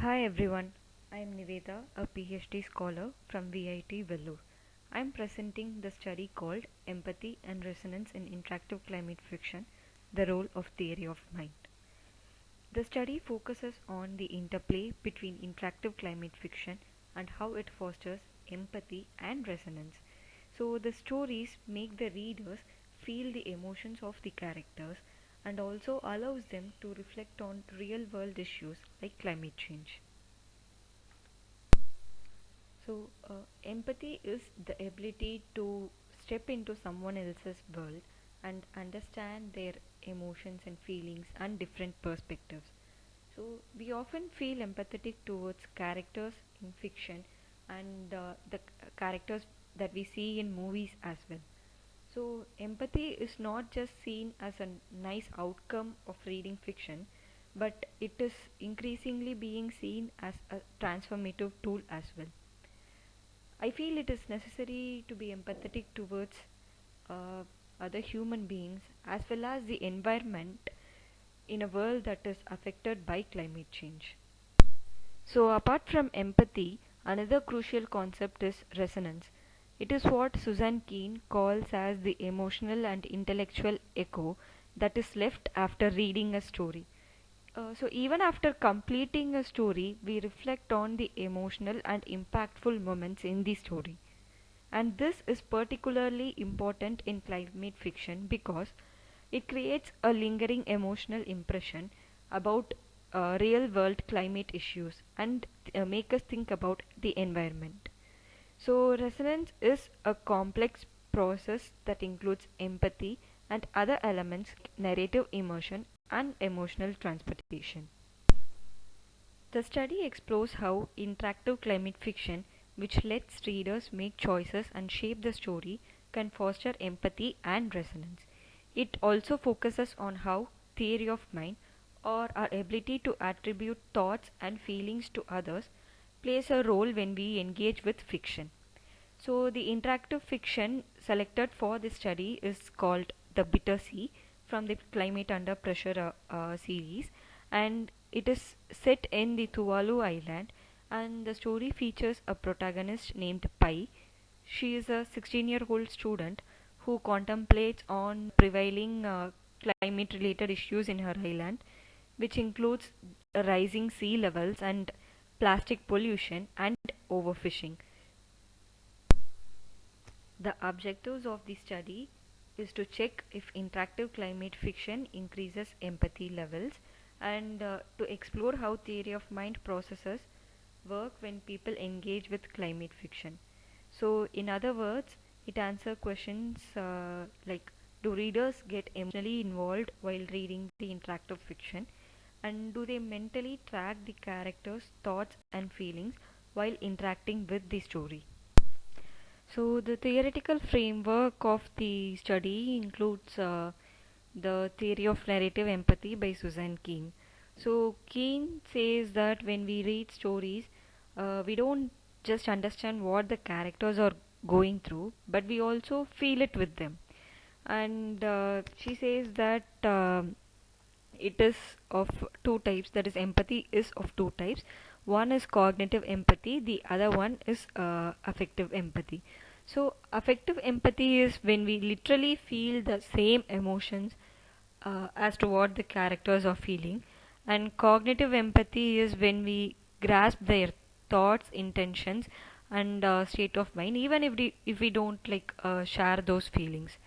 Hi everyone, I am Niveda, a PhD scholar from VIT Vellore. I am presenting the study called Empathy and Resonance in Interactive Climate Fiction, the Role of Theory of Mind. The study focuses on the interplay between interactive climate fiction and how it fosters empathy and resonance. So the stories make the readers feel the emotions of the characters and also allows them to reflect on real world issues like climate change. Empathy is the ability to step into someone else's world and understand their emotions and feelings and different perspectives. So, we often feel empathetic towards characters in fiction and the characters that we see in movies as well. So, empathy is not just seen as a nice outcome of reading fiction, but it is increasingly being seen as a transformative tool as well. I feel it is necessary to be empathetic towards uh, other human beings as well as the environment in a world that is affected by climate change. So, apart from empathy, another crucial concept is resonance. It is what 𝗔𝗯𝘀𝘁𝗁 calls as the emotional and intellectual echo that is left after reading a story. So even after completing a story, we reflect on the emotional and impactful moments in the story. And this is particularly important in climate fiction because it creates a lingering emotional impression about real world climate issues and make us think about the environment. So, resonance is a complex process that includes empathy and other elements like narrative immersion and emotional transportation. The study explores how interactive climate fiction, which lets readers make choices and shape the story, can foster empathy and resonance. It also focuses on how theory of mind, or our ability to attribute thoughts and feelings to others, plays a role when we engage with fiction. So, the interactive fiction selected for this study is called The Bitter Sea from the Climate Under Pressure series, and it is set in the Tuvalu Island. And the story features a protagonist named Pai. She is a 16-year-old student who contemplates on prevailing climate related issues in her island, which includes rising sea levels and plastic pollution and overfishing. The objectives of the study is to check if interactive climate fiction increases empathy levels and to explore how theory of mind processes work when people engage with climate fiction. So, in other words, it answers questions like, do readers get emotionally involved while reading the interactive fiction, and do they mentally track the characters' thoughts and feelings while interacting with the story? So, the theoretical framework of the study includes the theory of narrative empathy by 𝗔𝗯𝘀𝘁𝗁. So, Keane says that when we read stories, we don't just understand what the characters are going through, but we also feel it with them. And she says that it is of two types, that is, empathy is of two types. One is cognitive empathy, the other one is affective empathy. So affective empathy is when we literally feel the same emotions as to what the characters are feeling, and cognitive empathy is when we grasp their thoughts, intentions, and state of mind, even if we don't share those feelings.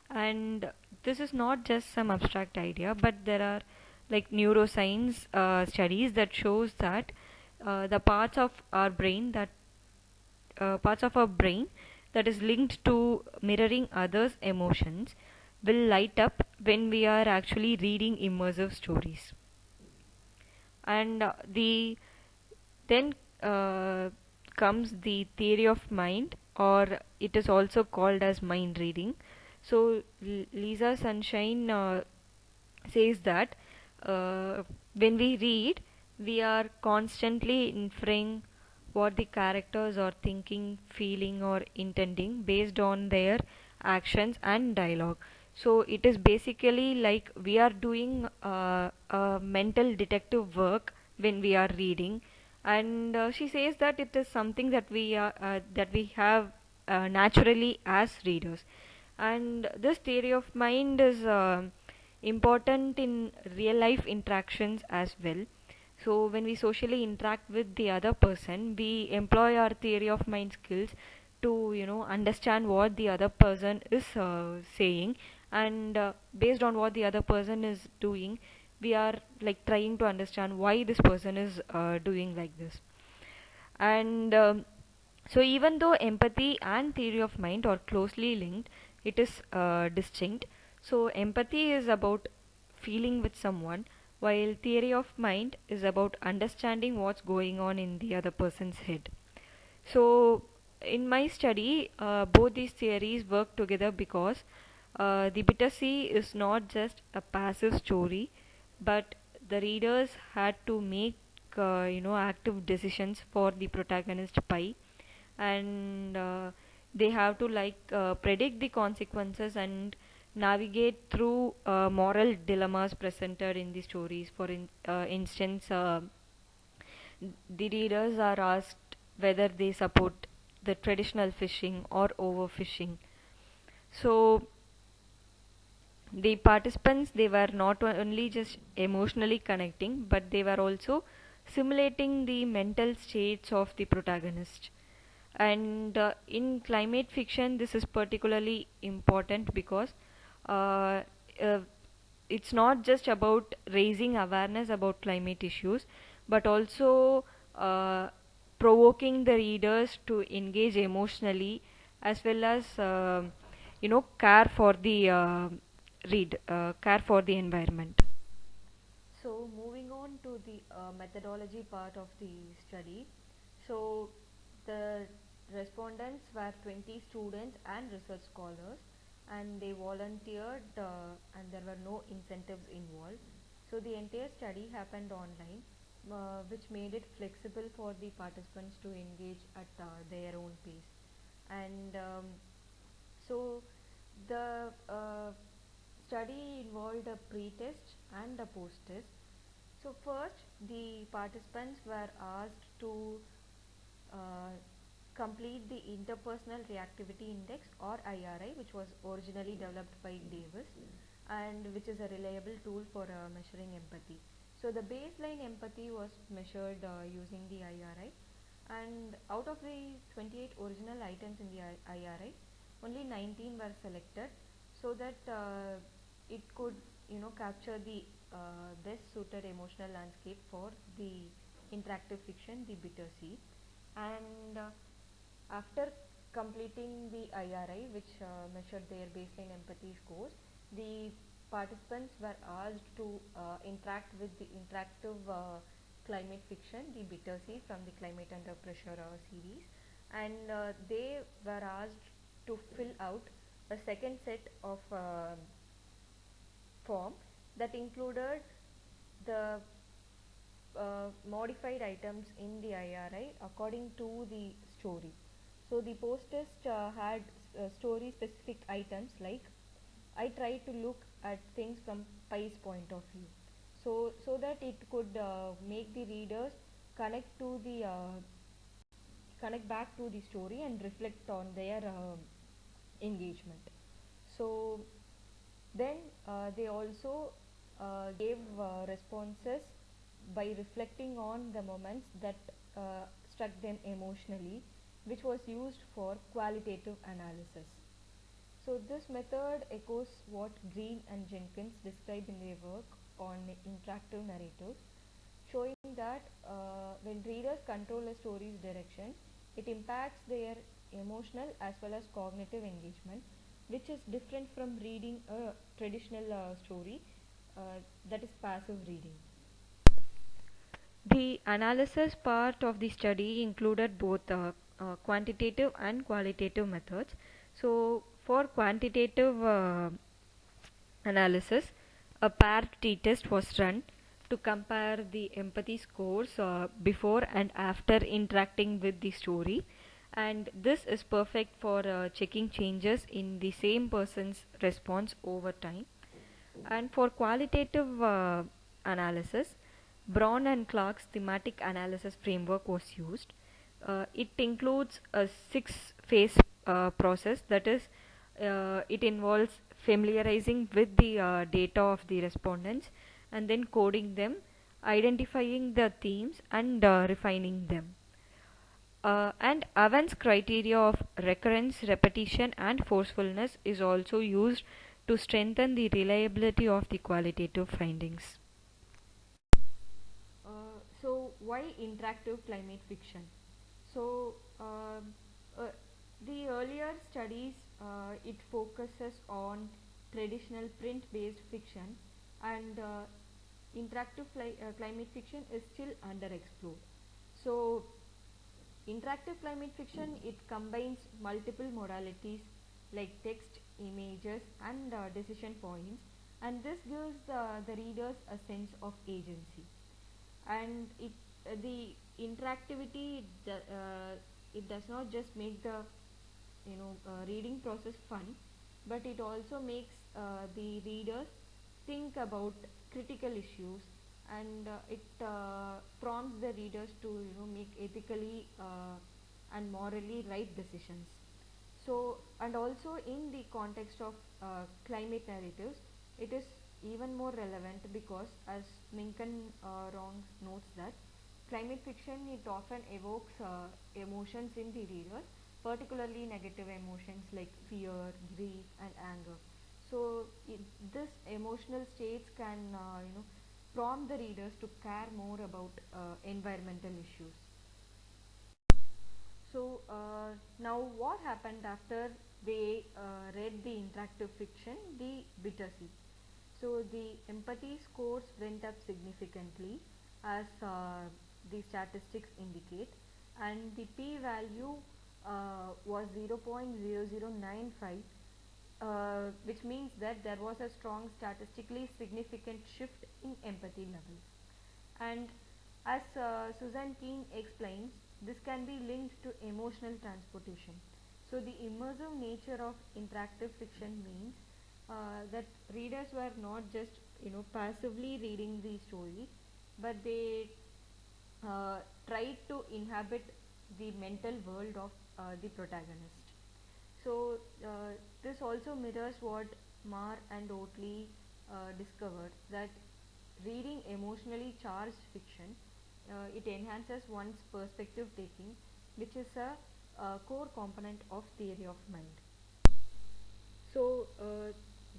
And this is not just some abstract idea, but there are like neuroscience studies that shows that the parts of our brain that is linked to mirroring others emotions will light up when we are actually reading immersive stories. And then comes the theory of mind, or it is also called as mind reading. So Lisa Sunshine says that when we read, we are constantly inferring what the characters are thinking, feeling, or intending based on their actions and dialogue. So it is basically like we are doing a mental detective work when we are reading, and she says that it is something that we have naturally as readers, and this theory of mind is important in real life interactions as well. So when we socially interact with the other person, we employ our theory of mind skills to understand what the other person is saying, and based on what the other person is doing, we are like trying to understand why this person is doing like this. And so even though empathy and theory of mind are closely linked, it is distinct. So empathy is about feeling with someone, while theory of mind is about understanding what's going on in the other person's head. So in my study, both these theories work together because the bitter sea is not just a passive story, but the readers had to make active decisions for the protagonist Pi, and they have to predict the consequences and navigate through moral dilemmas presented in the stories. For instance, the readers are asked whether they support the traditional fishing or overfishing. So the participants, they were not only just emotionally connecting, but they were also simulating the mental states of the protagonist. And in climate fiction, this is particularly important because uh, uh, it's not just about raising awareness about climate issues, but also uh, provoking the readers to engage emotionally, as well as care for the care for the environment. So moving on to the methodology part of the study. So the respondents were 20 students and research scholars, and they volunteered, and there were no incentives involved. So the entire study happened online, which made it flexible for the participants to engage at their own pace. And so the study involved a pre-test and a post-test. So first, the participants were asked to uh, complete the Interpersonal Reactivity Index, or IRI, which was originally developed by Davis, and which is a reliable tool for measuring empathy. So the baseline empathy was measured using the IRI, and out of the 28 original items in the IRI, only 19 were selected, so that it could capture the best suited emotional landscape for the interactive fiction, the bitter sea. And after completing the IRI, which measured their baseline empathy scores, the participants were asked to interact with the interactive climate fiction, the bitter sea, from the Climate Under Pressure series, and they were asked to fill out a second set of form that included the modified items in the IRI according to the story. So the post test had story specific items like, I tried to look at things from Pi's point of view. So that it could make the readers connect to the connect back to the story and reflect on their engagement. So then they also gave responses by reflecting on the moments that struck them emotionally, which was used for qualitative analysis. So this method echoes what Green and Jenkins describe in their work on interactive narratives, showing that when readers control a story's direction, it impacts their emotional as well as cognitive engagement, which is different from reading a traditional story, that is passive reading. The analysis part of the study included both quantitative and qualitative methods. So, for quantitative analysis, a paired t-test was run to compare the empathy scores before and after interacting with the story, and this is perfect for checking changes in the same person's response over time. And for qualitative analysis, Brown and Clark's thematic analysis framework was used. It includes a six-phase process, that is, it involves familiarizing with the data of the respondents and then coding them, identifying the themes, and refining them. And Avon's criteria of recurrence, repetition, and forcefulness is also used to strengthen the reliability of the qualitative findings. So why interactive climate fiction? So uh, the earlier studies, it focuses on traditional print-based fiction, and interactive climate fiction is still underexplored. So interactive climate fiction, it combines multiple modalities like text, images, and decision points, and this gives the readers a sense of agency. And the interactivity, it does not just make the reading process fun, but it also makes the readers think about critical issues, and it prompts the readers to make ethically and morally right decisions. So, and also in the context of climate narratives, it is even more relevant because, as Minkan Rong notes, that climate fiction, it often evokes emotions in the reader, particularly negative emotions like fear, grief, and anger. So, this emotional states can prompt the readers to care more about environmental issues. So now what happened after they read the interactive fiction, the bitter sea? So the empathy scores went up significantly, as the statistics indicate, and the p-value was 0.0095, which means that there was a strong statistically significant shift in empathy levels. And as Susan Keen explains, this can be linked to emotional transportation. So the immersive nature of interactive fiction means that readers were not just passively reading the story, but they tried to inhabit the mental world of the protagonist. So this also mirrors what Marr and Oatley discovered, that reading emotionally charged fiction, it enhances one's perspective taking, which is a core component of theory of mind. So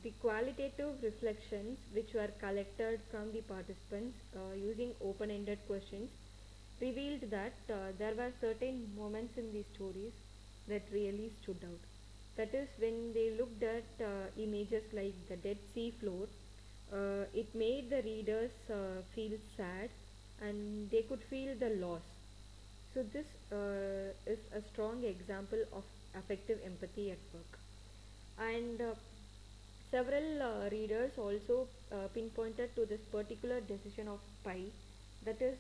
the qualitative reflections which were collected from the participants using open-ended questions revealed that there were certain moments in these stories that really stood out. That is, when they looked at images like the Dead Sea floor, it made the readers feel sad, and they could feel the loss. So this is a strong example of affective empathy at work. And several readers also pinpointed to this particular decision of Pi, that is,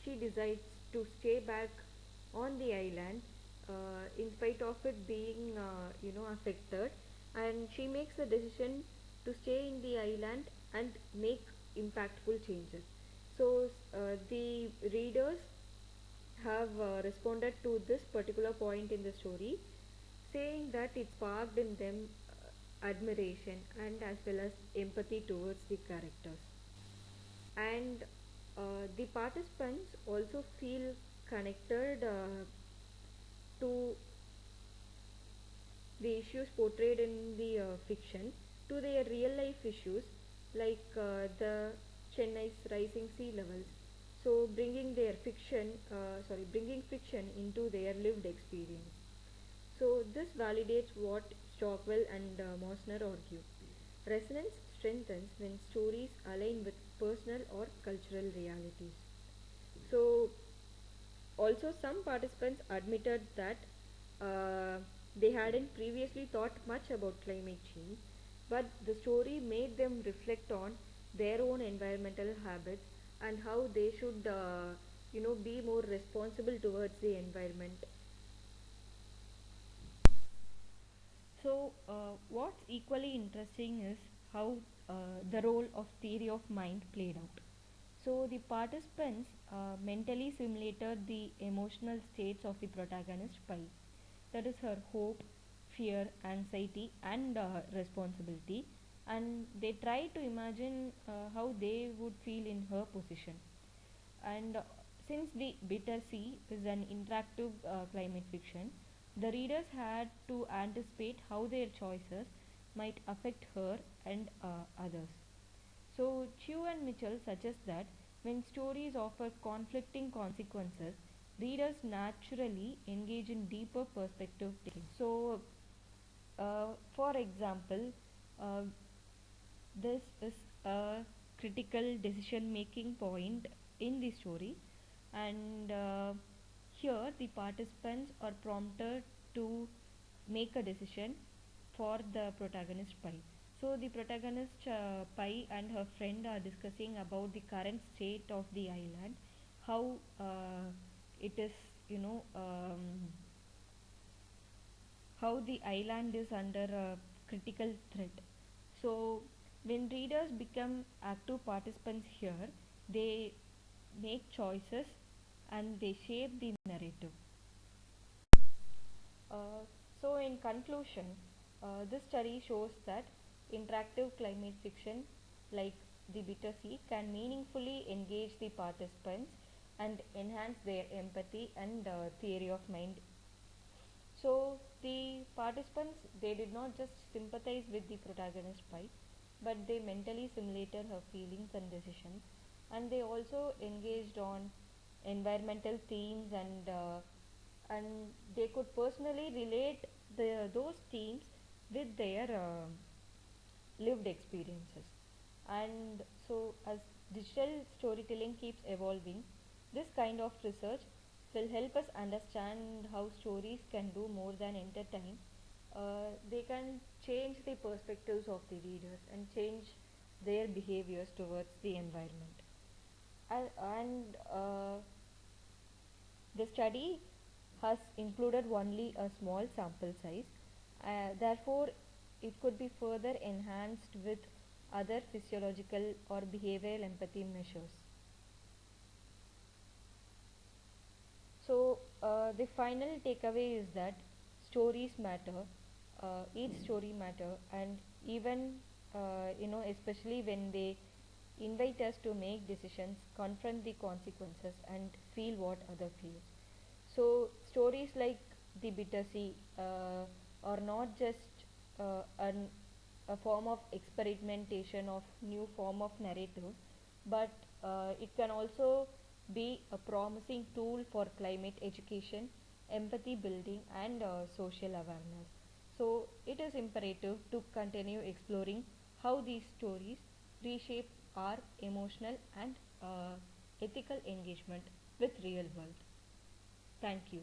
she decides to stay back on the island in spite of it being affected, and she makes the decision to stay in the island and make impactful changes. So the readers have responded to this particular point in the story, saying that it sparked in them admiration and as well as empathy towards the characters. And the participants also feel connected to the issues portrayed in the fiction to their real life issues, like the Chennai's rising sea levels. So bringing fiction into their lived experience. So this validates what Stockwell and Mosner argue. Resonance strengthens when stories align with personal or cultural realities. So also, some participants admitted that they hadn't previously thought much about climate change, but the story made them reflect on their own environmental habits and how they should, be more responsible towards the environment. So, what's equally interesting is how the role of theory of mind played out. So the participants mentally simulated the emotional states of the protagonist Pi. That is her hope, fear, anxiety, and responsibility. And they try to imagine how they would feel in her position. And since the Bitter Sea is an interactive climate fiction, the readers had to anticipate how their choices might affect her and others. So, Chu and Mitchell suggest that when stories offer conflicting consequences, readers naturally engage in deeper perspective taking. So, for example, uh, this is a critical decision making point in the story, and here the participants are prompted to make a decision for the protagonist Pi. So the protagonist Pi and her friend are discussing about the current state of the island, how it is, you know, how the island is under a critical threat. So, when readers become active participants here, they make choices and they shape the narrative. In conclusion, this study shows that interactive climate fiction like The Bitter Sea can meaningfully engage the participants and enhance their empathy and theory of mind. So the participants, they did not just sympathize with the protagonist Pi, but they mentally simulated her feelings and decisions, and they also engaged on environmental themes, and they could personally relate those themes with their lived experiences. And so, as digital storytelling keeps evolving, this kind of research will help us understand how stories can do more than entertain. They can change the perspectives of the readers and change their behaviors towards the environment. And the study has included only a small sample size, therefore, it could be further enhanced with other physiological or behavioral empathy measures. So, the final takeaway is that stories matter, each story matter, and even especially when they invite us to make decisions, confront the consequences, and feel what other feels. So, stories like The Bitter Sea are not just a form of experimentation of new form of narrative, but it can also be a promising tool for climate education, empathy building, and social awareness. So, it is imperative to continue exploring how these stories reshape our emotional and ethical engagement with real world. Thank you.